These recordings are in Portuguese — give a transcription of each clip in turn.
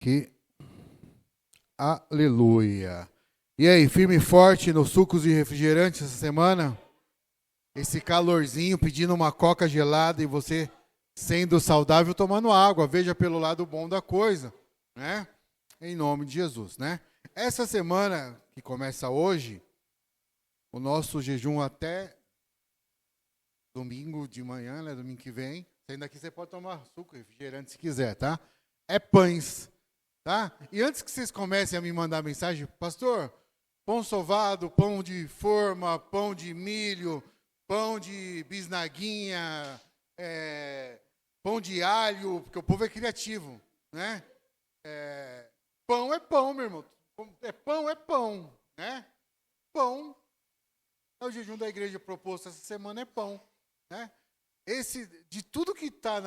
Que aleluia. E aí, firme e forte nos sucos e refrigerantes essa semana? Esse calorzinho, pedindo uma coca gelada e você sendo saudável tomando água. Veja pelo lado bom da coisa, né? Em nome de Jesus, né? Essa semana que começa hoje, o nosso jejum até domingo de manhã, né? Domingo que vem. Saindo daqui você pode tomar suco e refrigerante se quiser, tá? É pães, tá? E antes que vocês comecem a me mandar mensagem, pastor, pão sovado, pão de forma, pão de milho, pão de bisnaguinha, pão de alho, porque o povo é criativo, né? Pão é pão, meu irmão. É pão, né? Pão. É o jejum da igreja proposto essa semana é pão, né? De tudo que está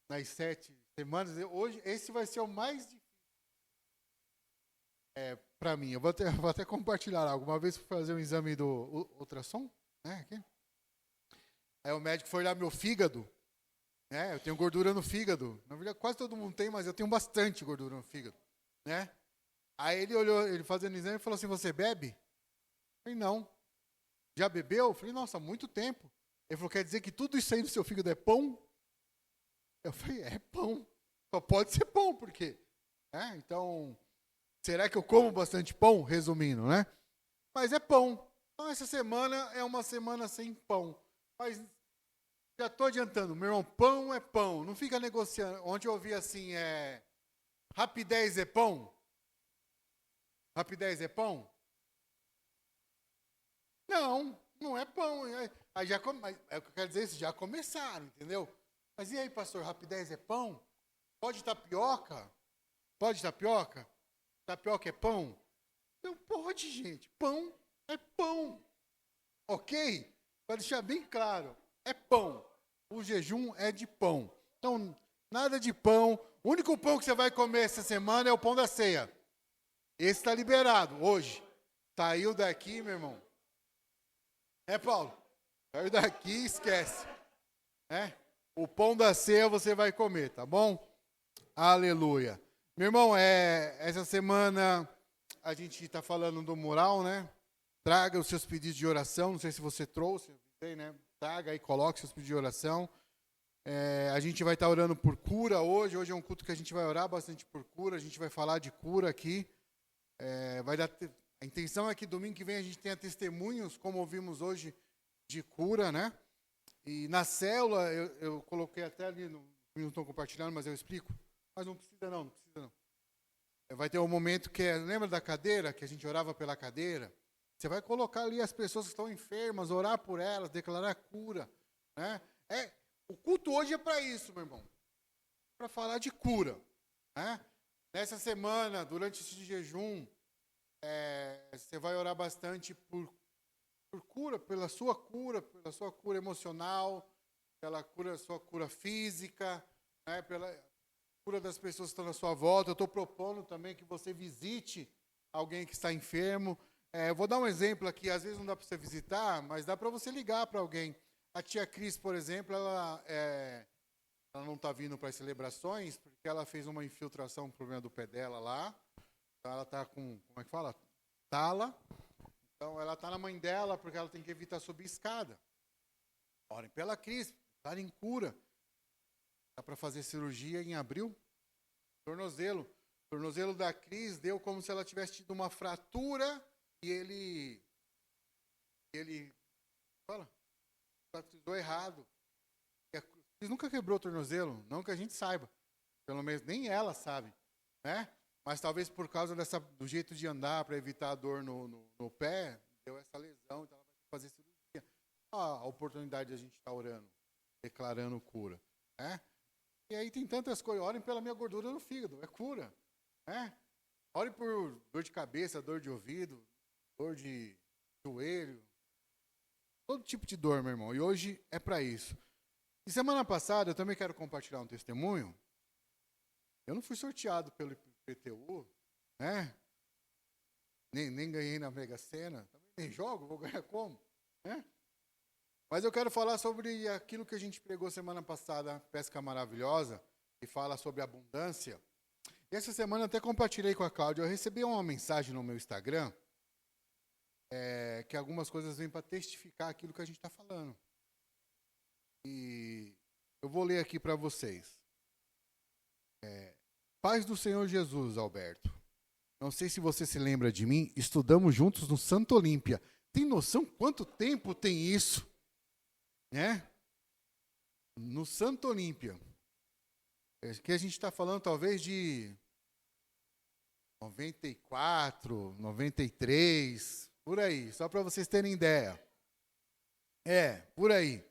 nas 7 semanas, hoje, esse vai ser o mais difícil para mim. Eu vou até compartilhar algo. Uma vez fui fazer um exame do ultrassom, né? Aqui. Aí o médico foi olhar meu fígado, né? Eu tenho gordura no fígado. Na verdade, quase todo mundo tem, mas eu tenho bastante gordura no fígado, né? Aí ele olhou, ele fazendo o exame e falou assim: você bebe? Eu falei, não. Já bebeu? Eu falei, nossa, há muito tempo. Ele falou, quer dizer que tudo isso aí no seu fígado é pão? Eu falei, é pão. Só pode ser pão, por quê? Então, será que eu como bastante pão? Resumindo, né? Mas é pão. Então, essa semana é uma semana sem pão. Mas já estou adiantando, meu irmão, pão é pão. Não fica negociando. Ontem eu ouvi assim, rapidez é pão? Rapidez é pão? Não, não é pão. Aí mas é o que eu quero dizer, isso já começaram, entendeu? Mas e aí, pastor, rapidez é pão? Pode tapioca? Pode tapioca? Tapioca é pão? Não pode, gente. Pão é pão. Ok? Para deixar bem claro, é pão. O jejum é de pão. Então, nada de pão. O único pão que você vai comer essa semana é o pão da ceia. Esse está liberado hoje. Saiu daqui, meu irmão. Paulo? Saiu daqui, esquece. O pão da ceia você vai comer, tá bom? Aleluia. Meu irmão, essa semana a gente está falando do mural, né? Traga os seus pedidos de oração. Não sei se você trouxe, né? Traga aí, coloque seus pedidos de oração. A gente vai estar orando por cura hoje. Hoje é um culto que a gente vai orar bastante por cura. A gente vai falar de cura aqui. A intenção é que domingo que vem a gente tenha testemunhos, como ouvimos hoje, de cura, né? E na célula, eu coloquei até ali, não estou compartilhando, mas eu explico. Mas não precisa não. Vai ter um momento que lembra da cadeira, que a gente orava pela cadeira? Você vai colocar ali as pessoas que estão enfermas, orar por elas, declarar cura, né? O culto hoje é para isso, meu irmão. Para falar de cura, né? Nessa semana, durante esse jejum, você vai orar bastante por cura, pela sua cura emocional, pela sua cura física, né? Pela cura das pessoas que estão na sua volta. Eu estou propondo também que você visite alguém que está enfermo. Eu vou dar um exemplo aqui, às vezes não dá para você visitar, mas dá para você ligar para alguém. A tia Cris, por exemplo, ela não está vindo para as celebrações, porque ela fez uma infiltração, um problema do pé dela lá. Então ela está com, como é que fala? Tala. Então ela está na mãe dela, porque ela tem que evitar subir escada. Orem pela Cris, estar em cura. Dá para fazer cirurgia em abril. Tornozelo. Tornozelo da Cris deu como se ela tivesse tido uma fratura e ele batizou errado. A Cris nunca quebrou o tornozelo, não que a gente saiba. Pelo menos nem ela sabe, né? Mas talvez por causa do jeito de andar, para evitar a dor no pé, deu essa lesão, então ela vai fazer cirurgia. A oportunidade de a gente estar orando, declarando cura, né? E aí tem tantas coisas. Orem pela minha gordura no fígado, é cura, né? Orem por dor de cabeça, dor de ouvido, dor de joelho, todo tipo de dor, meu irmão. E hoje é para isso. E semana passada eu também quero compartilhar um testemunho. Eu não fui sorteado pelo IPTU, né? Nem ganhei na Mega Sena, também nem jogo, vou ganhar como, né? Mas eu quero falar sobre aquilo que a gente pregou semana passada, Pesca Maravilhosa, que fala sobre abundância. E essa semana eu até compartilhei com a Cláudia. Eu recebi uma mensagem no meu Instagram, que algumas coisas vêm para testificar aquilo que a gente está falando. E eu vou ler aqui para vocês. Paz do Senhor Jesus, Alberto. Não sei se você se lembra de mim, estudamos juntos no Santo Olímpia. Tem noção quanto tempo tem isso? Né? No Santo Olímpia. Que a gente está falando talvez de 94, 93, por aí, só para vocês terem ideia. Por aí.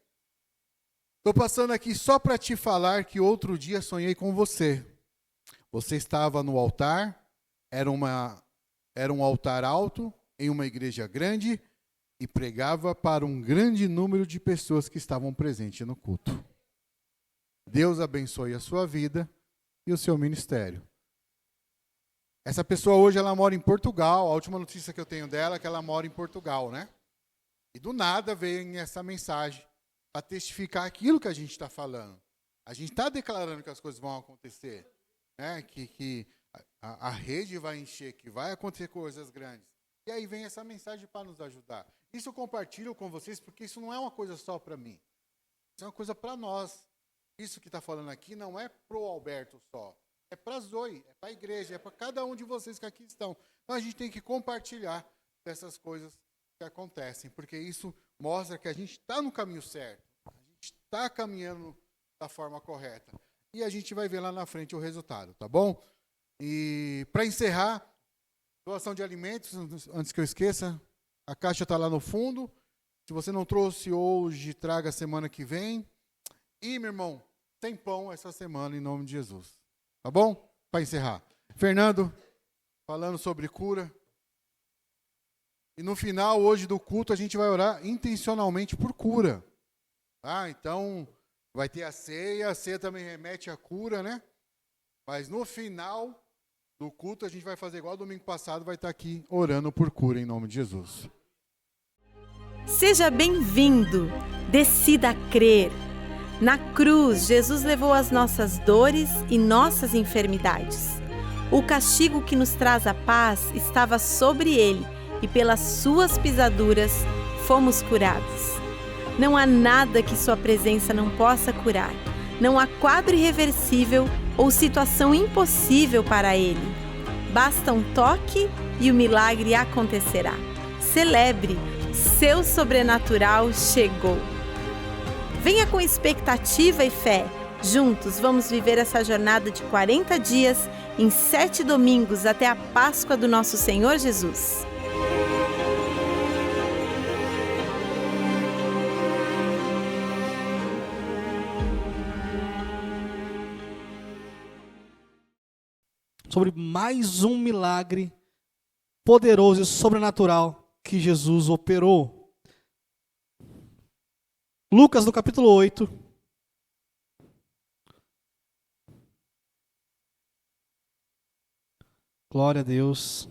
Estou passando aqui só para te falar que outro dia sonhei com você. Você estava no altar, era um altar alto, em uma igreja grande, e pregava para um grande número de pessoas que estavam presentes no culto. Deus abençoe a sua vida e o seu ministério. Essa pessoa hoje ela mora em Portugal. A última notícia que eu tenho dela é que ela mora em Portugal, né? E do nada veio essa mensagem para testificar aquilo que a gente está falando. A gente está declarando que as coisas vão acontecer, né? Que a rede vai encher, que vai acontecer coisas grandes. E aí vem essa mensagem para nos ajudar. Isso eu compartilho com vocês porque isso não é uma coisa só para mim. Isso é uma coisa para nós. Isso que está falando aqui não é para o Alberto só. É para a Zoe, é para a igreja, é para cada um de vocês que aqui estão. Então a gente tem que compartilhar dessas coisas que acontecem, porque isso mostra que a gente está no caminho certo. A gente está caminhando da forma correta. E a gente vai ver lá na frente o resultado, tá bom? E para encerrar, doação de alimentos, antes que eu esqueça, a caixa está lá no fundo. Se você não trouxe hoje, traga semana que vem. E, meu irmão, tem pão essa semana, em nome de Jesus. Tá bom? Para encerrar. Fernando, falando sobre cura. E no final, hoje do culto, a gente vai orar intencionalmente por cura. Tá? Então, vai ter a ceia também remete à cura, né? Mas no final do culto, a gente vai fazer igual domingo passado, vai estar aqui orando por cura, em nome de Jesus. Seja bem-vindo. Decida crer. Na cruz, Jesus levou as nossas dores e nossas enfermidades. O castigo que nos traz a paz estava sobre ele e pelas suas pisaduras fomos curados. Não há nada que sua presença não possa curar. Não há quadro irreversível ou situação impossível para ele. Basta um toque e o milagre acontecerá. Celebre, seu sobrenatural chegou. Venha com expectativa e fé. Juntos vamos viver essa jornada de 40 dias em 7 domingos até a Páscoa do nosso Senhor Jesus. Sobre mais um milagre poderoso e sobrenatural que Jesus operou. Lucas, no capítulo 8. Glória a Deus.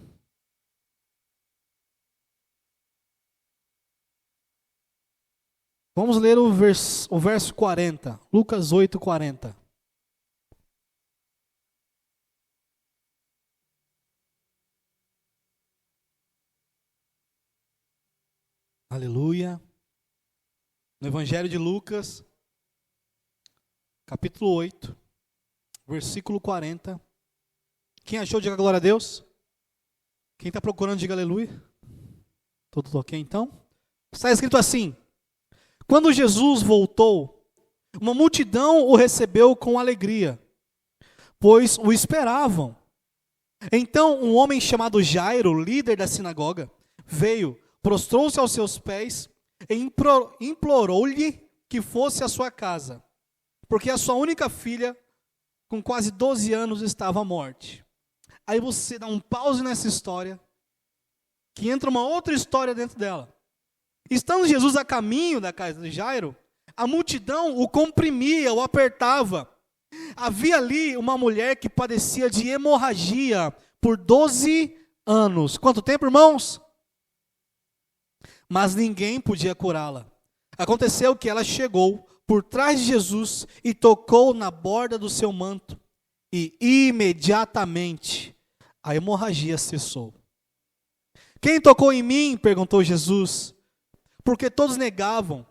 Vamos ler o verso 40. Lucas 8, 40. Aleluia. No Evangelho de Lucas, capítulo 8, versículo 40. Quem achou, diga glória a Deus. Quem está procurando, diga aleluia. Tudo ok, então? Está escrito assim: quando Jesus voltou, uma multidão o recebeu com alegria, pois o esperavam. Então um homem chamado Jairo, líder da sinagoga, veio, prostrou-se aos seus pés e implorou-lhe que fosse à sua casa, porque a sua única filha, com quase 12 anos, estava à morte. Aí você dá um pause nessa história, que entra uma outra história dentro dela. Estando Jesus a caminho da casa de Jairo, a multidão o comprimia, o apertava. Havia ali uma mulher que padecia de hemorragia por 12 anos. Quanto tempo, irmãos? Mas ninguém podia curá-la. Aconteceu que ela chegou por trás de Jesus e tocou na borda do seu manto. e imediatamente a hemorragia cessou. Quem tocou em mim? Perguntou Jesus. Porque todos negavam.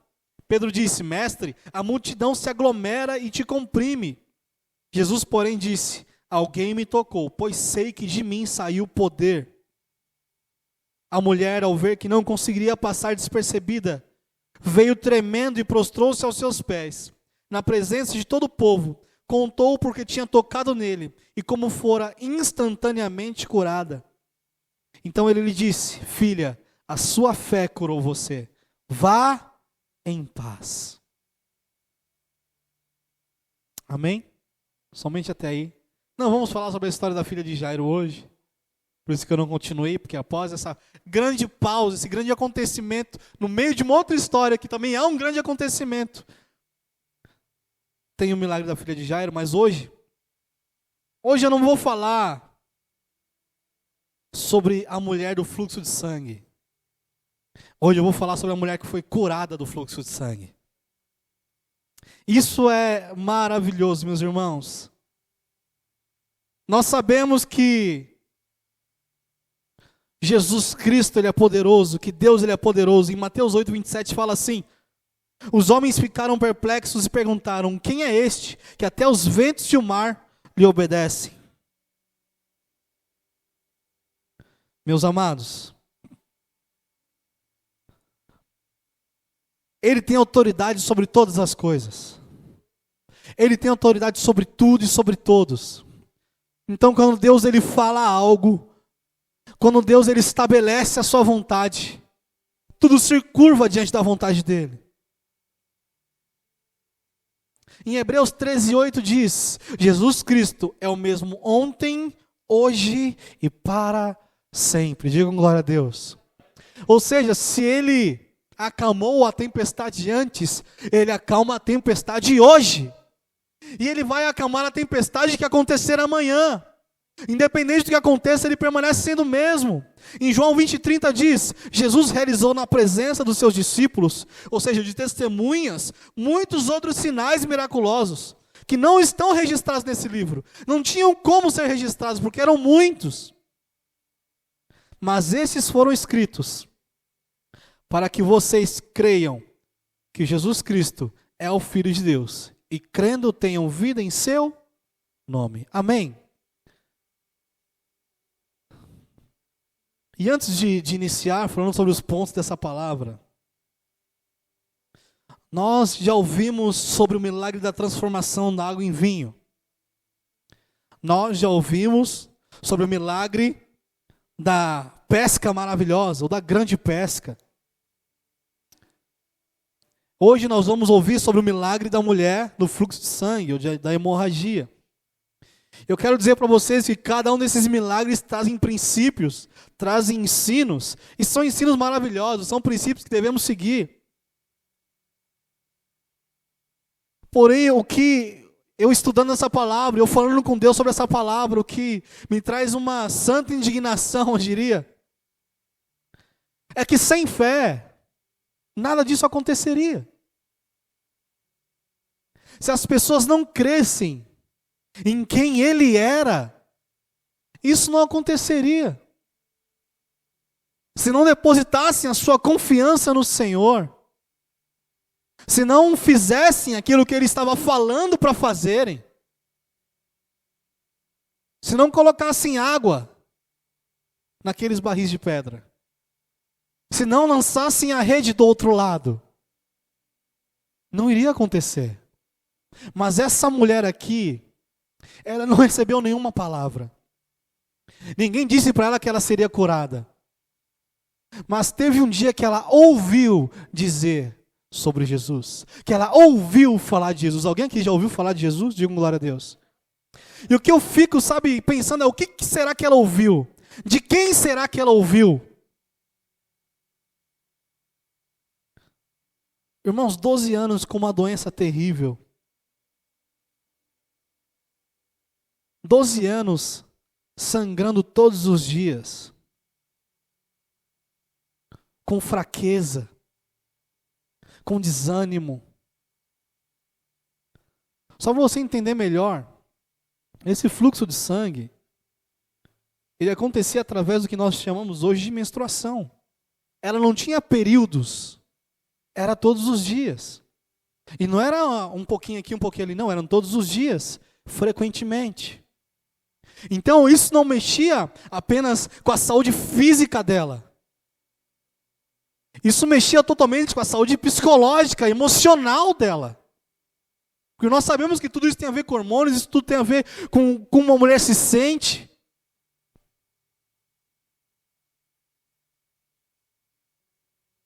Pedro disse: Mestre, a multidão se aglomera e te comprime. Jesus, porém, disse: Alguém me tocou, pois sei que de mim saiu poder. A mulher, ao ver que não conseguiria passar despercebida, veio tremendo e prostrou-se aos seus pés. Na presença de todo o povo, contou porque tinha tocado nele e como fora instantaneamente curada. Então ele lhe disse: Filha, a sua fé curou você. Vá em paz. Amém? Somente até aí. Não vamos falar sobre a história da filha de Jairo hoje. Por isso que eu não continuei, porque após essa grande pausa, esse grande acontecimento, no meio de uma outra história que também é um grande acontecimento, tem o milagre da filha de Jairo, mas hoje eu não vou falar sobre a mulher do fluxo de sangue. Hoje eu vou falar sobre a mulher que foi curada do fluxo de sangue. Isso é maravilhoso, meus irmãos. Nós sabemos que Jesus Cristo, Ele é poderoso, que Deus, Ele é poderoso. Em Mateus 8:27 fala assim: os homens ficaram perplexos e perguntaram: quem é este que até os ventos e o mar lhe obedecem? Meus amados, Ele tem autoridade sobre todas as coisas. Ele tem autoridade sobre tudo e sobre todos. Então, quando Deus Ele fala algo, quando Deus Ele estabelece a sua vontade, tudo se curva diante da vontade dEle. Em Hebreus 13:8 diz: Jesus Cristo é o mesmo ontem, hoje e para sempre. Digam glória a Deus. Ou seja, se Ele acalmou a tempestade antes, Ele acalma a tempestade hoje. E Ele vai acalmar a tempestade que acontecer amanhã. Independente do que aconteça, Ele permanece sendo o mesmo. Em João 20:30 diz: Jesus realizou na presença dos seus discípulos, ou seja, de testemunhas, muitos outros sinais miraculosos, que não estão registrados nesse livro. Não tinham como ser registrados, porque eram muitos. Mas esses foram escritos para que vocês creiam que Jesus Cristo é o Filho de Deus, e crendo tenham vida em seu nome. Amém? E antes de iniciar, falando sobre os pontos dessa palavra, nós já ouvimos sobre o milagre da transformação da água em vinho. Nós já ouvimos sobre o milagre da pesca maravilhosa, ou da grande pesca. Hoje nós vamos ouvir sobre o milagre da mulher do fluxo de sangue, ou da hemorragia. Eu quero dizer para vocês que cada um desses milagres trazem princípios, trazem ensinos, e são ensinos maravilhosos, são princípios que devemos seguir. Porém, o que eu estudando essa palavra, eu falando com Deus sobre essa palavra, o que me traz uma santa indignação, eu diria, é que sem fé, nada disso aconteceria. Se as pessoas não crescem em quem Ele era, isso não aconteceria. Se não depositassem a sua confiança no Senhor, se não fizessem aquilo que Ele estava falando para fazerem, se não colocassem água naqueles barris de pedra, se não lançassem a rede do outro lado, não iria acontecer. Mas essa mulher aqui, ela não recebeu nenhuma palavra. Ninguém disse para ela que ela seria curada. Mas teve um dia que ela ouviu dizer sobre Jesus. Que ela ouviu falar de Jesus. Alguém aqui já ouviu falar de Jesus? Digam glória a Deus. E o que eu fico, pensando é o que será que ela ouviu? De quem será que ela ouviu? Irmãos, 12 anos com uma doença terrível. 12 anos sangrando todos os dias, com fraqueza, com desânimo. Só para você entender melhor, Esse fluxo de sangue, ele acontecia através do que nós chamamos hoje de menstruação. Ela não tinha períodos, era todos os dias. E não era um pouquinho aqui, um pouquinho ali, não, eram todos os dias, frequentemente. Então isso não mexia apenas com a saúde física dela. Isso mexia totalmente com a saúde psicológica, emocional dela. Porque nós sabemos que tudo isso tem a ver com hormônios, isso tudo tem a ver com como uma mulher se sente.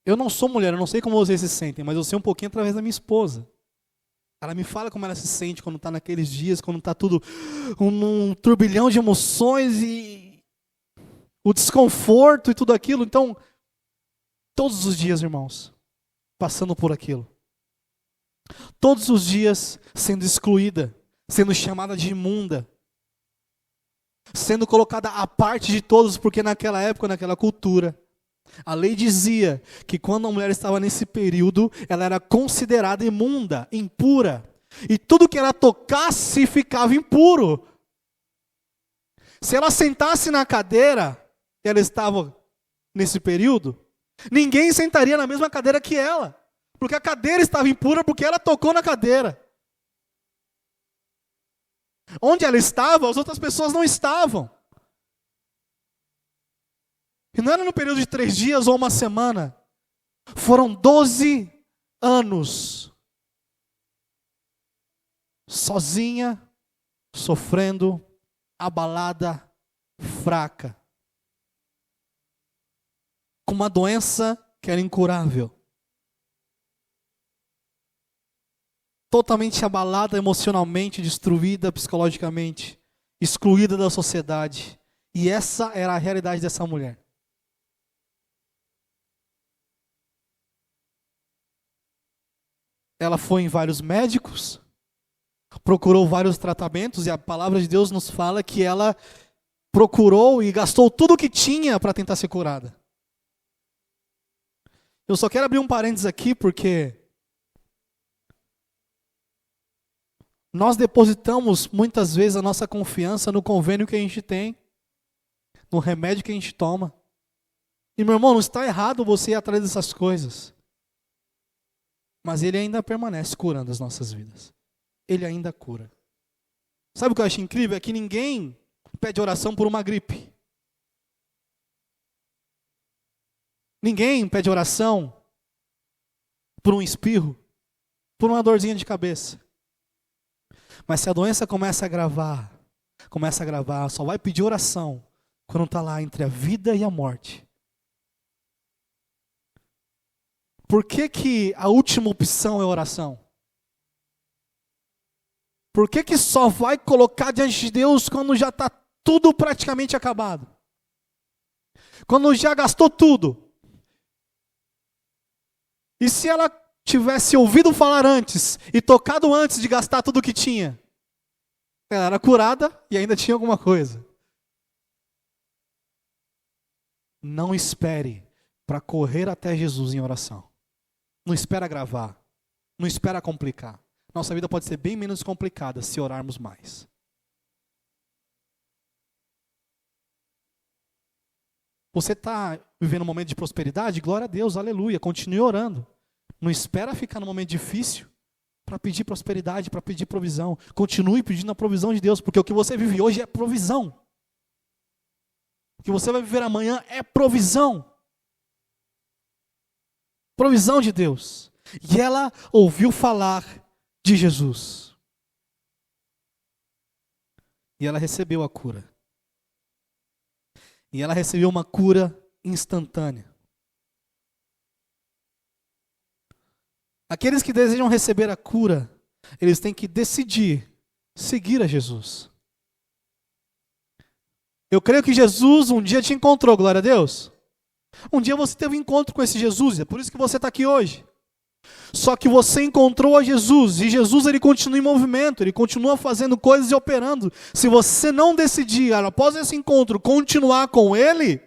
Eu não sou mulher, eu não sei como vocês se sentem, mas eu sei um pouquinho através da minha esposa. Ela me fala como ela se sente quando está naqueles dias, quando está tudo um turbilhão de emoções e o desconforto e tudo aquilo. Então, todos os dias, irmãos, passando por aquilo. Todos os dias sendo excluída, sendo chamada de imunda, sendo colocada à parte de todos, porque naquela época, naquela cultura, a lei dizia que quando a mulher estava nesse período, ela era considerada imunda, impura. E tudo que ela tocasse ficava impuro. Se ela sentasse na cadeira, ela estava nesse período, ninguém sentaria na mesma cadeira que ela. Porque a cadeira estava impura porque ela tocou na cadeira. Onde ela estava, as outras pessoas não estavam. E não era no período de 3 dias ou uma semana. Foram 12 anos. Sozinha, sofrendo, abalada, fraca. Com uma doença que era incurável. Totalmente abalada emocionalmente, destruída psicologicamente, excluída da sociedade. E essa era a realidade dessa mulher. Ela foi em vários médicos, procurou vários tratamentos, e a palavra de Deus nos fala que ela procurou e gastou tudo o que tinha para tentar ser curada. Eu só quero abrir um parênteses aqui, porque nós depositamos muitas vezes a nossa confiança no convênio que a gente tem, no remédio que a gente toma. E meu irmão, não está errado você ir atrás dessas coisas. Mas Ele ainda permanece curando as nossas vidas. Ele ainda cura. Sabe o que eu acho incrível? É que ninguém pede oração por uma gripe. Ninguém pede oração por um espirro, por uma dorzinha de cabeça. Mas se a doença começa a agravar, só vai pedir oração quando está lá entre a vida e a morte. Por que a última opção é oração? Por que só vai colocar diante de Deus quando já está tudo praticamente acabado? Quando já gastou tudo? E se ela tivesse ouvido falar antes e tocado antes de gastar tudo o que tinha? Ela era curada e ainda tinha alguma coisa. Não espere para correr até Jesus em oração. Não espera agravar. Não espera complicar. Nossa vida pode ser bem menos complicada se orarmos mais. Você está vivendo um momento de prosperidade? Glória a Deus, aleluia. Continue orando. Não espera ficar num momento difícil para pedir prosperidade, para pedir provisão. Continue pedindo a provisão de Deus, porque o que você vive hoje é provisão. O que você vai viver amanhã é provisão. Provisão de Deus. E ela ouviu falar de Jesus. E ela recebeu a cura. E ela recebeu uma cura instantânea. Aqueles que desejam receber a cura, eles têm que decidir seguir a Jesus. Eu creio que Jesus um dia te encontrou, glória a Deus. Um dia você teve um encontro com esse Jesus, é por isso que você está aqui hoje. Só que você encontrou a Jesus, e Jesus ele continua em movimento, ele continua fazendo coisas e operando. Se você não decidir, após esse encontro, continuar com ele,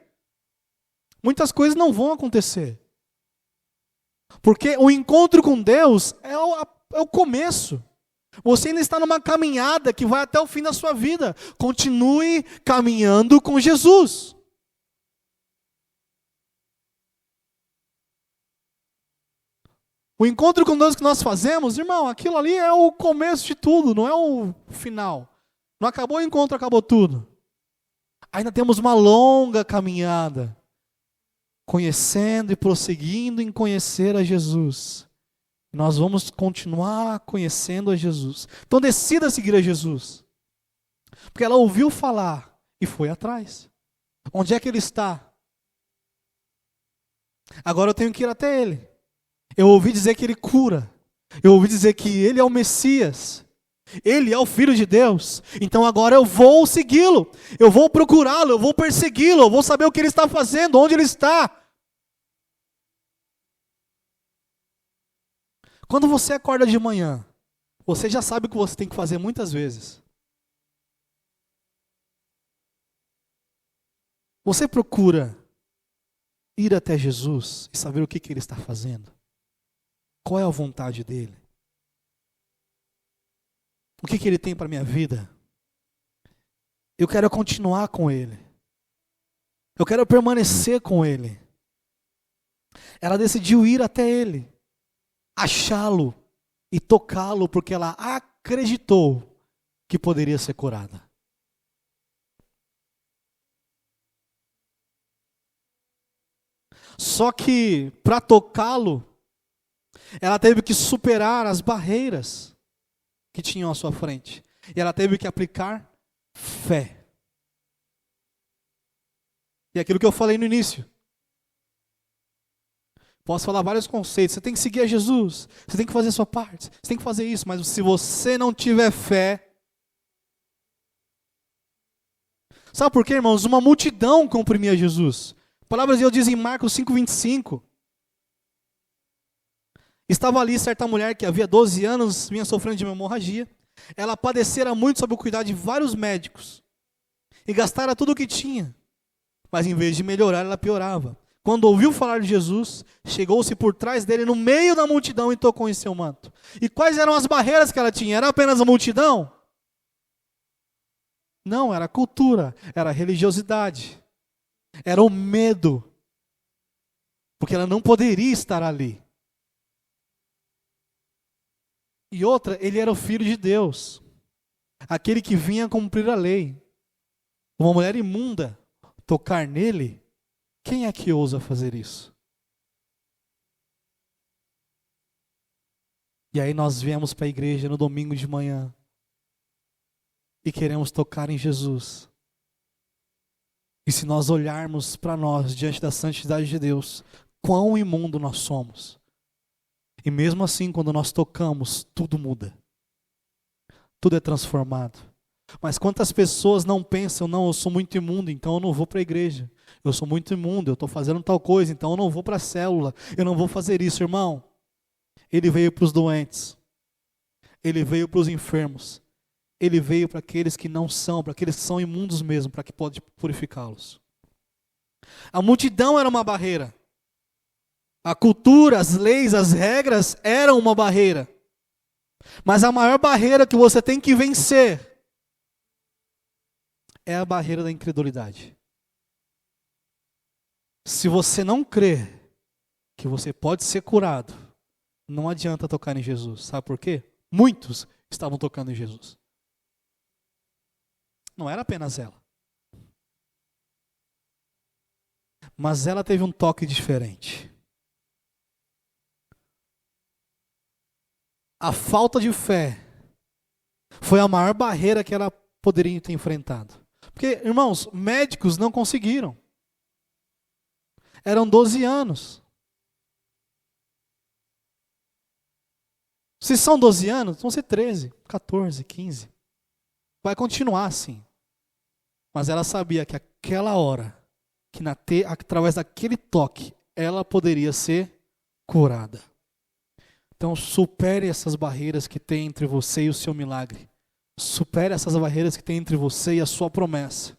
muitas coisas não vão acontecer. Porque o encontro com Deus é o começo. Você ainda está numa caminhada que vai até o fim da sua vida. Continue caminhando com Jesus. O encontro com Deus que nós fazemos, irmão, aquilo ali é o começo de tudo, não é o final. Não acabou o encontro, acabou tudo. Ainda temos uma longa caminhada, conhecendo e prosseguindo em conhecer a Jesus. Nós vamos continuar conhecendo a Jesus. Então decida seguir a Jesus. Porque ela ouviu falar e foi atrás. Onde é que ele está? Agora eu tenho que ir até ele. Eu ouvi dizer que ele cura. Eu ouvi dizer que ele é o Messias. Ele é o Filho de Deus. Então agora eu vou segui-lo. Eu vou procurá-lo, eu vou persegui-lo, eu vou saber o que ele está fazendo, onde ele está. Quando você acorda de manhã, você já sabe o que você tem que fazer muitas vezes. Você procura ir até Jesus e saber o que ele está fazendo? Qual é a vontade dele? O que ele tem para a minha vida? Eu quero continuar com ele. Eu quero permanecer com ele. Ela decidiu ir até ele, achá-lo e tocá-lo, porque ela acreditou que poderia ser curada. Só que, para tocá-lo, ela teve que superar as barreiras que tinham à sua frente. E ela teve que aplicar fé. E aquilo que eu falei no início. Posso falar vários conceitos. Você tem que seguir a Jesus. Você tem que fazer a sua parte. Você tem que fazer isso. Mas se você não tiver fé... Sabe por quê, irmãos? Uma multidão comprimia Jesus. A palavra de Deus diz em Marcos 5:25. Estava ali certa mulher que havia 12 anos, vinha sofrendo de uma hemorragia. Ela padecera muito sob o cuidado de vários médicos. E gastara tudo o que tinha. Mas em vez de melhorar, ela piorava. Quando ouviu falar de Jesus, chegou-se por trás dele no meio da multidão e tocou em seu manto. E quais eram as barreiras que ela tinha? Era apenas a multidão? Não, era a cultura, era a religiosidade. Era o medo. Porque ela não poderia estar ali. E outra, ele era o Filho de Deus. Aquele que vinha cumprir a lei. Uma mulher imunda tocar nele, quem é que ousa fazer isso? E aí nós viemos para a igreja no domingo de manhã e queremos tocar em Jesus. E se nós olharmos para nós diante da santidade de Deus, quão imundo nós somos. E mesmo assim, quando nós tocamos, tudo muda. Tudo é transformado. Mas quantas pessoas não pensam, não, eu sou muito imundo, então eu não vou para a igreja. Eu sou muito imundo, eu estou fazendo tal coisa, então eu não vou para a célula. Eu não vou fazer isso, irmão. Ele veio para os doentes. Ele veio para os enfermos. Ele veio para aqueles que não são, para aqueles que são imundos mesmo, para que pode purificá-los. A multidão era uma barreira. A cultura, as leis, as regras eram uma barreira. Mas a maior barreira que você tem que vencer é a barreira da incredulidade. Se você não crê que você pode ser curado, não adianta tocar em Jesus. Sabe por quê? Muitos estavam tocando em Jesus. Não era apenas ela. Mas ela teve um toque diferente. A falta de fé foi a maior barreira que ela poderia ter enfrentado. Porque, irmãos, médicos não conseguiram. Eram 12 anos. Se são 12 anos, vão ser 13, 14, 15. Vai continuar assim. Mas ela sabia que aquela hora, que através daquele toque, ela poderia ser curada. Então, supere essas barreiras que tem entre você e o seu milagre. Supere essas barreiras que tem entre você e a sua promessa.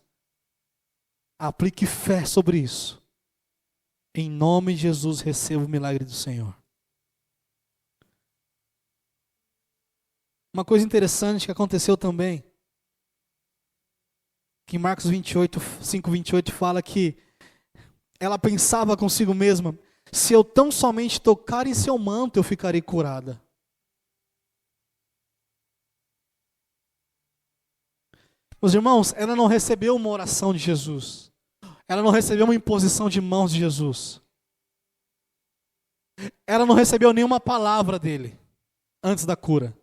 Aplique fé sobre isso. Em nome de Jesus, receba o milagre do Senhor. Uma coisa interessante que aconteceu também, que em Marcos 5:28 fala que ela pensava consigo mesma, se eu tão somente tocar em seu manto, eu ficarei curada. Meus irmãos, ela não recebeu uma oração de Jesus. Ela não recebeu uma imposição de mãos de Jesus. Ela não recebeu nenhuma palavra dele antes da cura.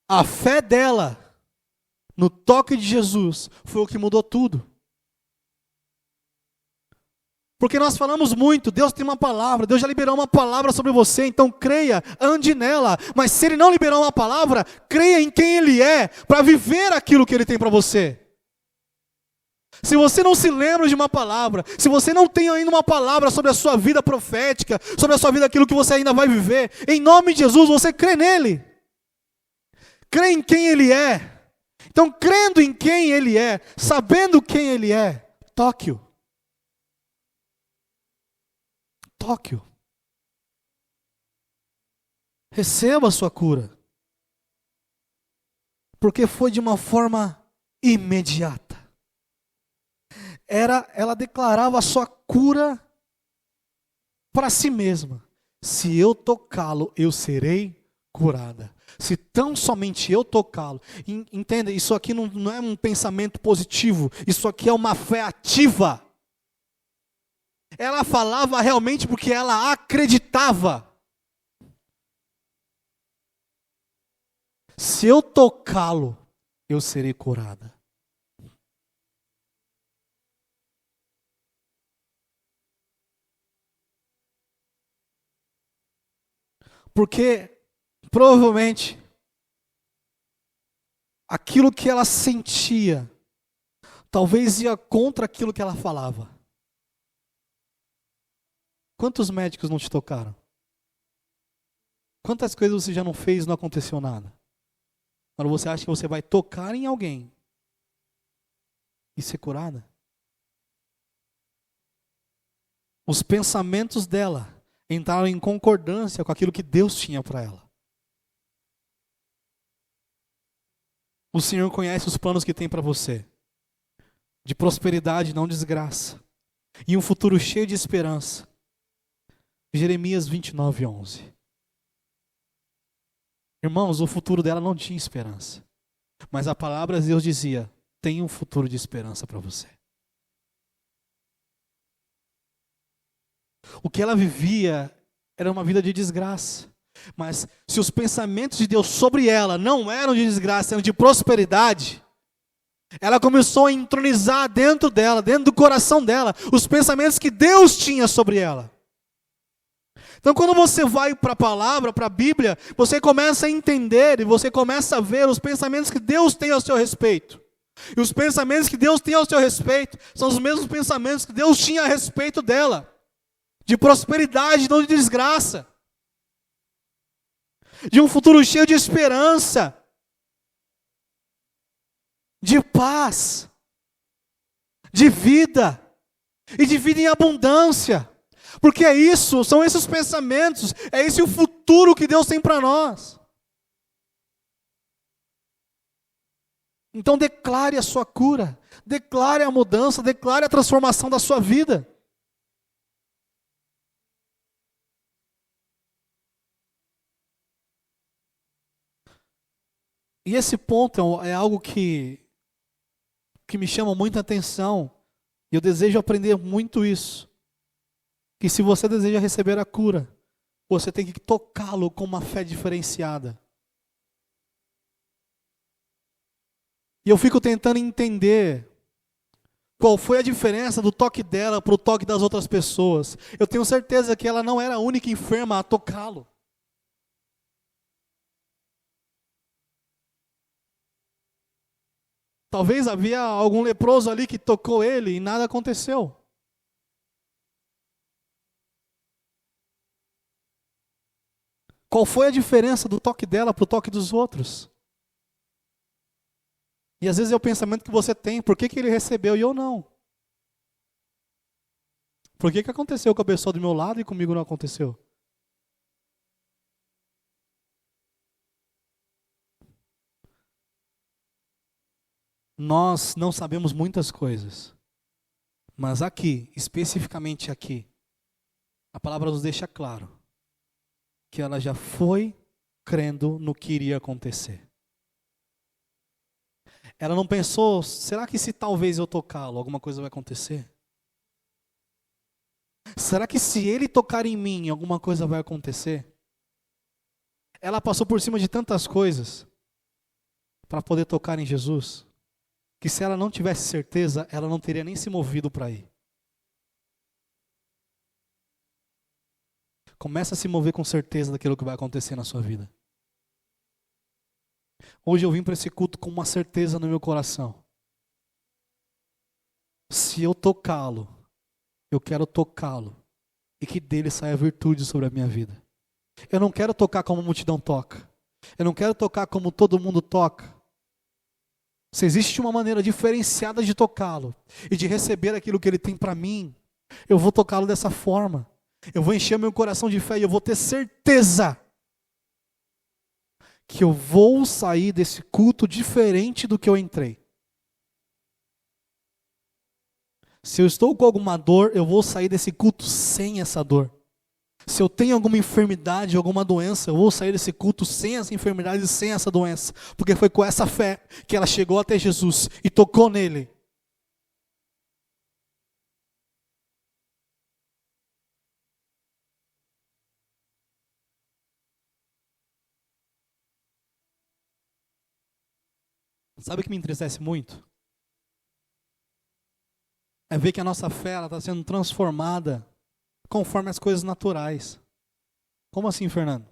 A fé dela no toque de Jesus foi o que mudou tudo. Porque nós falamos muito, Deus tem uma palavra, Deus já liberou uma palavra sobre você, então creia, ande nela. Mas se Ele não liberou uma palavra, creia em quem Ele é, para viver aquilo que Ele tem para você. Se você não se lembra de uma palavra, se você não tem ainda uma palavra sobre a sua vida profética, sobre a sua vida, aquilo que você ainda vai viver, em nome de Jesus, você crê nele. Crê em quem Ele é. Então, crendo em quem Ele é, sabendo quem Ele é, toque-o. Toque-o. Receba a sua cura. Porque foi de uma forma imediata. Ela declarava a sua cura para si mesma. Se eu tocá-lo, eu serei curada. Se tão somente eu tocá-lo. Entenda, isso aqui não é um pensamento positivo. Isso aqui é uma fé ativa. Ela falava realmente porque ela acreditava. Se eu tocá-lo, eu serei curada. Porque provavelmente aquilo que ela sentia talvez ia contra aquilo que ela falava. Quantos médicos não te tocaram? Quantas coisas você já não fez e não aconteceu nada? Agora você acha que você vai tocar em alguém e ser curada? Os pensamentos dela entraram em concordância com aquilo que Deus tinha para ela. O Senhor conhece os planos que tem para você, de prosperidade, não desgraça, e um futuro cheio de esperança. Jeremias 29:11. Irmãos, o futuro dela não tinha esperança, mas a palavra de Deus dizia: tem um futuro de esperança para você. O que ela vivia era uma vida de desgraça. Mas se os pensamentos de Deus sobre ela não eram de desgraça, eram de prosperidade, ela começou a entronizar dentro dela, dentro do coração dela, os pensamentos que Deus tinha sobre ela. Então quando você vai para a palavra, para a Bíblia, você começa a entender e você começa a ver os pensamentos que Deus tem ao seu respeito. E os pensamentos que Deus tem ao seu respeito são os mesmos pensamentos que Deus tinha a respeito dela. De prosperidade, não de desgraça. De um futuro cheio de esperança. De paz. De vida. E de vida em abundância. Porque é isso, são esses pensamentos, é esse o futuro que Deus tem para nós. Então declare a sua cura. Declare a mudança, declare a transformação da sua vida. E esse ponto é algo que me chama muita atenção. E eu desejo aprender muito isso. Que se você deseja receber a cura, você tem que tocá-lo com uma fé diferenciada. E eu fico tentando entender qual foi a diferença do toque dela para o toque das outras pessoas. Eu tenho certeza que ela não era a única enferma a tocá-lo. Talvez havia algum leproso ali que tocou ele e nada aconteceu. Qual foi a diferença do toque dela para o toque dos outros? E às vezes é o pensamento que você tem, por que ele recebeu e eu não? Por que aconteceu com a pessoa do meu lado e comigo não aconteceu? nós não sabemos muitas coisas. Mas aqui, especificamente aqui, a palavra nos deixa claro que ela já foi crendo no que iria acontecer. Ela não pensou, será que se talvez eu tocá-lo, alguma coisa vai acontecer? Será que se ele tocar em mim, alguma coisa vai acontecer? Ela passou por cima de tantas coisas para poder tocar em Jesus, que se ela não tivesse certeza, ela não teria nem se movido para ir. Começa a se mover com certeza daquilo que vai acontecer na sua vida. Hoje eu vim para esse culto com uma certeza no meu coração. Se eu tocá-lo, eu quero tocá-lo e que dele saia virtude sobre a minha vida. Eu não quero tocar como a multidão toca. Eu não quero tocar como todo mundo toca. Se existe uma maneira diferenciada de tocá-lo e de receber aquilo que ele tem para mim, eu vou tocá-lo dessa forma. Eu vou encher meu coração de fé e eu vou ter certeza que eu vou sair desse culto diferente do que eu entrei. Se eu estou com alguma dor, eu vou sair desse culto sem essa dor. Se eu tenho alguma enfermidade, alguma doença, eu vou sair desse culto sem essa enfermidade e sem essa doença. Porque foi com essa fé que ela chegou até Jesus e tocou nele. Sabe o que me entristece muito? É ver que a nossa fé está sendo transformada conforme as coisas naturais. Como assim, Fernando?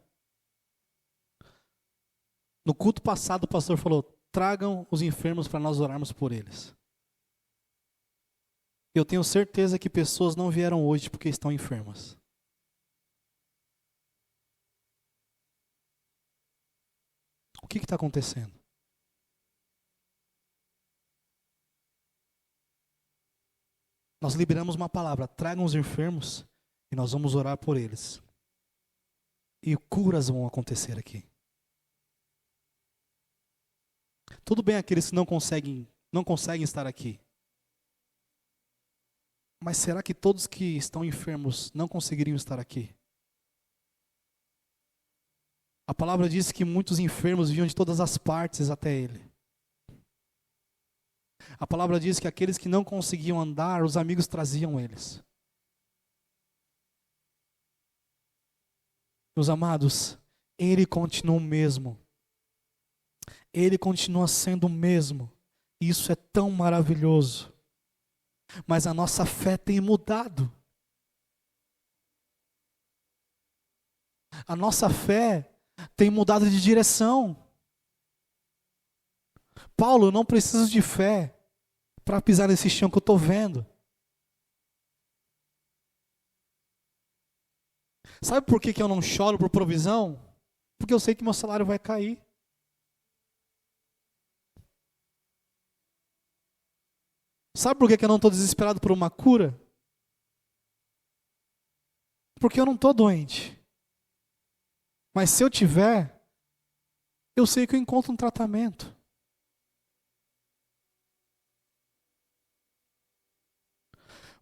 No culto passado o pastor falou, tragam os enfermos para nós orarmos por eles. Eu tenho certeza que pessoas não vieram hoje porque estão enfermas. O que está acontecendo? Nós liberamos uma palavra, tragam os enfermos e nós vamos orar por eles. E curas vão acontecer aqui. Tudo bem aqueles que não conseguem estar aqui. Mas será que todos que estão enfermos não conseguiriam estar aqui? A palavra diz que muitos enfermos vinham de todas as partes até ele. A palavra diz que aqueles que não conseguiam andar, os amigos traziam eles. Meus amados, ele continua o mesmo. Ele continua sendo o mesmo. E isso é tão maravilhoso. Mas a nossa fé tem mudado. A nossa fé tem mudado de direção. Paulo, eu não preciso de fé para pisar nesse chão que eu estou vendo. Sabe por que eu não choro por provisão? Porque eu sei que meu salário vai cair. Sabe por que eu não estou desesperado por uma cura? Porque eu não estou doente. Mas se eu tiver, eu sei que eu encontro um tratamento.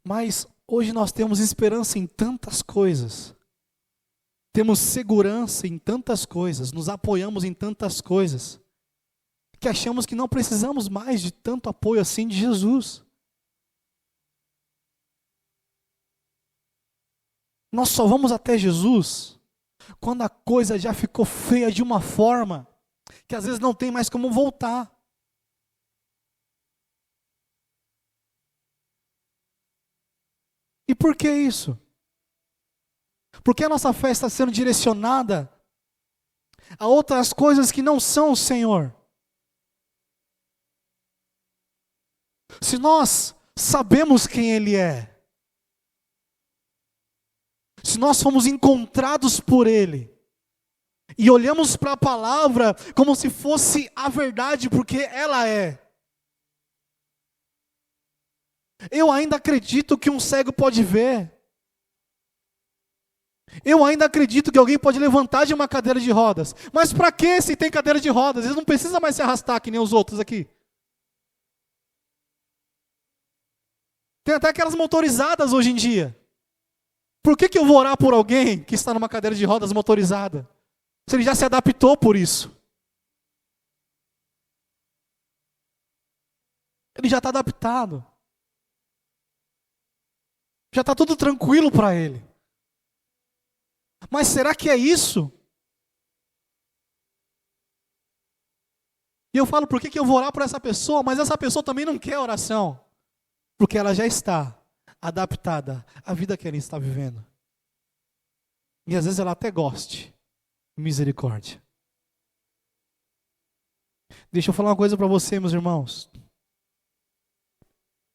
Mas hoje nós temos esperança em tantas coisas. Temos segurança em tantas coisas. Nos apoiamos em tantas coisas. Que achamos que não precisamos mais de tanto apoio assim de Jesus. Nós só vamos até Jesus quando a coisa já ficou feia de uma forma que às vezes não tem mais como voltar. E por que isso? Porque a nossa fé está sendo direcionada a outras coisas que não são o Senhor. Se nós sabemos quem Ele é, se nós fomos encontrados por Ele, e olhamos para a palavra como se fosse a verdade, porque ela é. Eu ainda acredito que um cego pode ver. Eu ainda acredito que alguém pode levantar de uma cadeira de rodas. Mas para que se tem cadeira de rodas? Eles não precisam mais se arrastar que nem os outros aqui. Tem até aquelas motorizadas hoje em dia. Por que eu vou orar por alguém que está numa cadeira de rodas motorizada? Se ele já se adaptou por isso. Ele já está adaptado. Já está tudo tranquilo para ele. Mas será que é isso? E eu falo, por que eu vou orar por essa pessoa? Mas essa pessoa também não quer oração. Porque ela já está adaptada à vida que ela está vivendo. E às vezes ela até goste. Misericórdia. Deixa eu falar uma coisa para você, meus irmãos.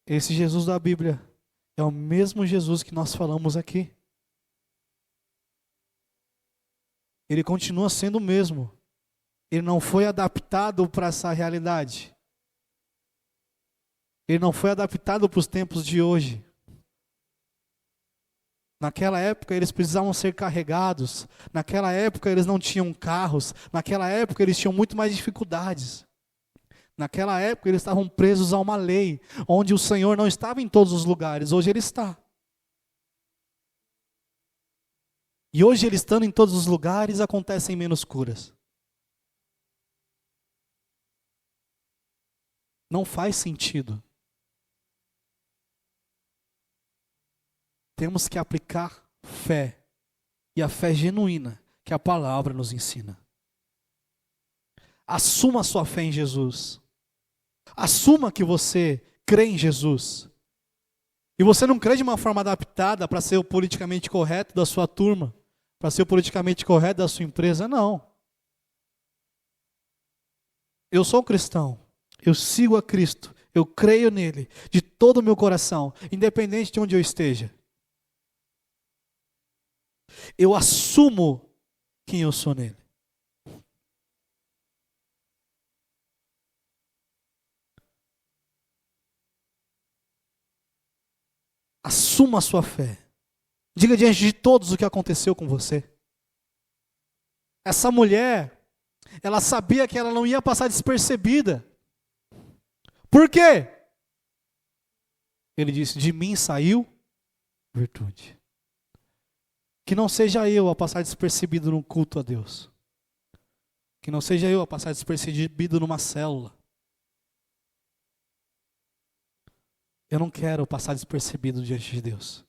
Esse Jesus da Bíblia é o mesmo Jesus que nós falamos aqui. Ele continua sendo o mesmo. Ele não foi adaptado para essa realidade. Ele não foi adaptado para os tempos de hoje. Naquela época eles precisavam ser carregados. Naquela época eles não tinham carros. Naquela época eles tinham muito mais dificuldades. Naquela época eles estavam presos a uma lei, onde o Senhor não estava em todos os lugares. Hoje Ele está. E hoje Ele estando em todos os lugares, acontecem menos curas. Não faz sentido. Temos que aplicar fé. E a fé genuína que a palavra nos ensina. Assuma a sua fé em Jesus. Assuma que você crê em Jesus. E você não crê de uma forma adaptada para ser o politicamente correto da sua turma, para ser o politicamente correto da sua empresa, não. Eu sou cristão, eu sigo a Cristo, eu creio nele de todo o meu coração, independente de onde eu esteja. Eu assumo quem eu sou nele. Assuma a sua fé. Diga diante de todos o que aconteceu com você. Essa mulher, ela sabia que ela não ia passar despercebida. Por quê? Ele disse, de mim saiu virtude. Que não seja eu a passar despercebido no culto a Deus. Que não seja eu a passar despercebido numa célula. Eu não quero passar despercebido diante de Deus.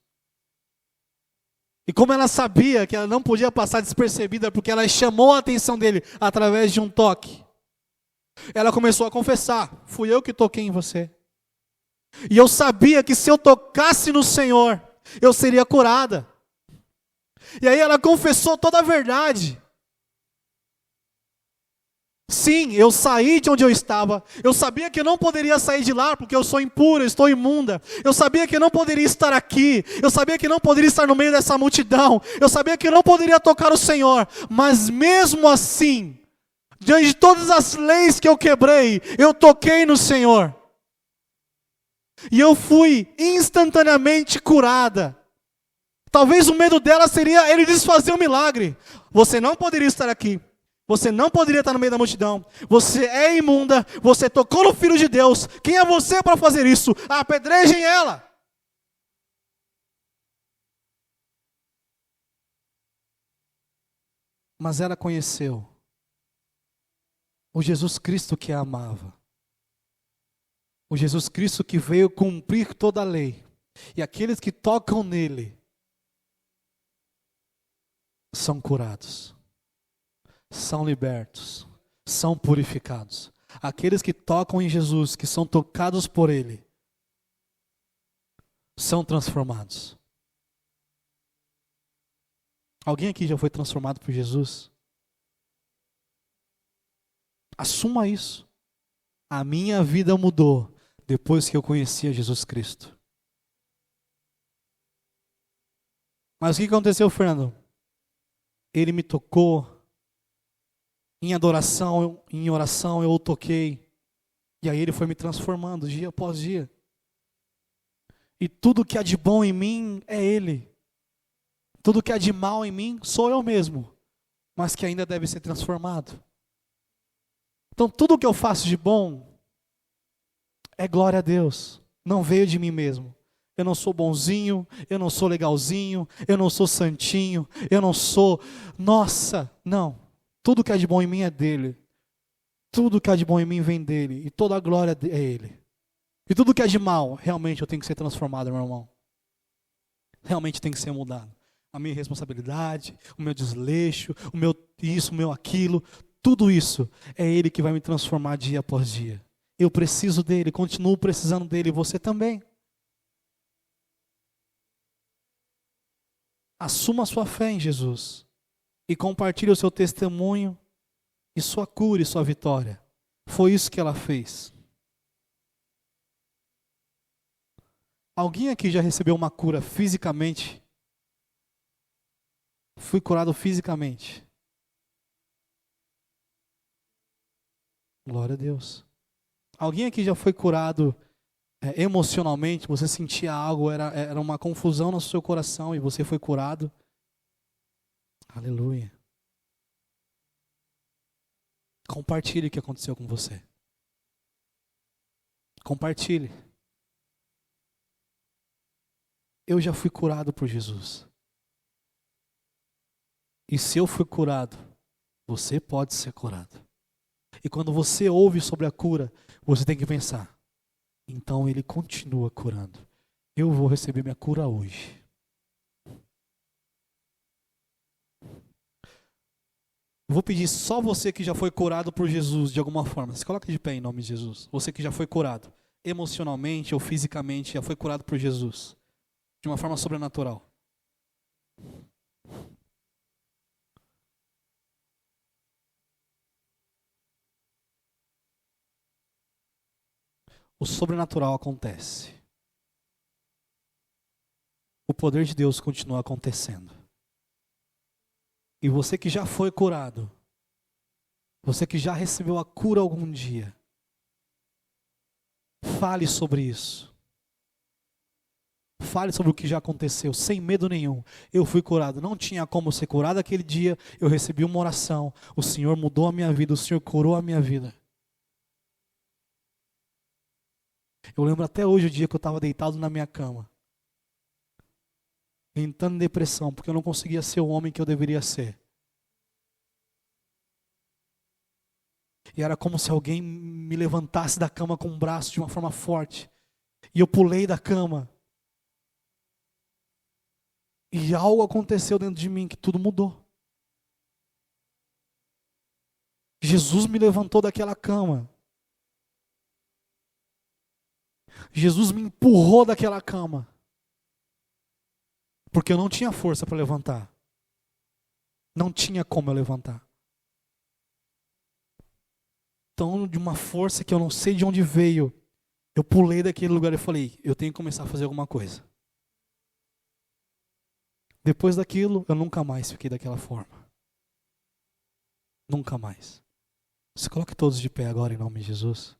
E como ela sabia que ela não podia passar despercebida porque ela chamou a atenção dele através de um toque, ela começou a confessar, fui eu que toquei em você. E eu sabia que se eu tocasse no Senhor, eu seria curada. E aí ela confessou toda a verdade. Sim, eu saí de onde eu estava. Eu sabia que eu não poderia sair de lá porque eu sou impura, estou imunda. Eu sabia que eu não poderia estar aqui. Eu sabia que não poderia estar no meio dessa multidão. Eu sabia que eu não poderia tocar o Senhor. Mas mesmo assim, diante de todas as leis que eu quebrei, eu toquei no Senhor. E eu fui instantaneamente curada. Talvez o medo dela seria ele desfazer o milagre. Você não poderia estar aqui. Você não poderia estar no meio da multidão. Você é imunda. Você tocou no Filho de Deus. Quem é você para fazer isso? Apedrejem ela. Mas ela conheceu o Jesus Cristo que a amava. O Jesus Cristo que veio cumprir toda a lei. E aqueles que tocam nele são curados. São libertos, são purificados. Aqueles que tocam em Jesus, que são tocados por Ele, são transformados. Alguém aqui já foi transformado por Jesus? Assuma isso. A minha vida mudou depois que eu conheci a Jesus Cristo. Mas o que aconteceu, Fernando? Ele me tocou. Em adoração, em oração eu o toquei. E aí ele foi me transformando dia após dia. E tudo que há de bom em mim é ele. Tudo que há de mal em mim sou eu mesmo. Mas que ainda deve ser transformado. Então tudo que eu faço de bom é glória a Deus. Não veio de mim mesmo. eu não sou bonzinho, eu não sou legalzinho, eu não sou santinho, eu não sou... Nossa, não. Tudo que há de bom em mim é dele. Tudo que há de bom em mim vem dele. E toda a glória é ele. E tudo que há de mal, realmente eu tenho que ser transformado, meu irmão. Realmente tem que ser mudado. A minha responsabilidade, o meu desleixo, o meu isso, o meu aquilo, tudo isso é ele que vai me transformar dia após dia. Eu preciso dele, continuo precisando dele, e você também. Assuma a sua fé em Jesus e compartilhe o seu testemunho e sua cura e sua vitória. Foi isso que ela fez. Alguém aqui já recebeu uma cura fisicamente? Fui curado fisicamente. Glória a Deus. Alguém aqui já foi curado emocionalmente? Você sentia algo, era uma confusão no seu coração e você foi curado? Aleluia. Compartilhe o que aconteceu com você. Compartilhe. Eu já fui curado por Jesus. E se eu fui curado, você pode ser curado. E quando você ouve sobre a cura, você tem que pensar, então ele continua curando. Eu vou receber minha cura hoje. Vou pedir só você que já foi curado por Jesus de alguma forma. Se coloca de pé em nome de Jesus. Você que já foi curado, emocionalmente ou fisicamente, já foi curado por Jesus. De uma forma sobrenatural. O sobrenatural acontece. O poder de Deus continua acontecendo. E você que já foi curado, você que já recebeu a cura algum dia, fale sobre isso. Fale sobre o que já aconteceu, sem medo nenhum. Eu fui curado, não tinha como ser curado aquele dia, eu recebi uma oração, o Senhor mudou a minha vida, o Senhor curou a minha vida. Eu lembro até hoje o dia que eu estava deitado na minha cama, entrando em depressão, porque eu não conseguia ser o homem que eu deveria ser. E era como se alguém me levantasse da cama com um braço de uma forma forte. E eu pulei da cama. E algo aconteceu dentro de mim que tudo mudou. Jesus me levantou daquela cama. Jesus me empurrou daquela cama. Porque eu não tinha força para levantar. Não tinha como eu levantar. Então, de uma força que eu não sei de onde veio, eu pulei daquele lugar e falei, eu tenho que começar a fazer alguma coisa. Depois daquilo, eu nunca mais fiquei daquela forma. Nunca mais. Se coloque todos de pé agora em nome de Jesus.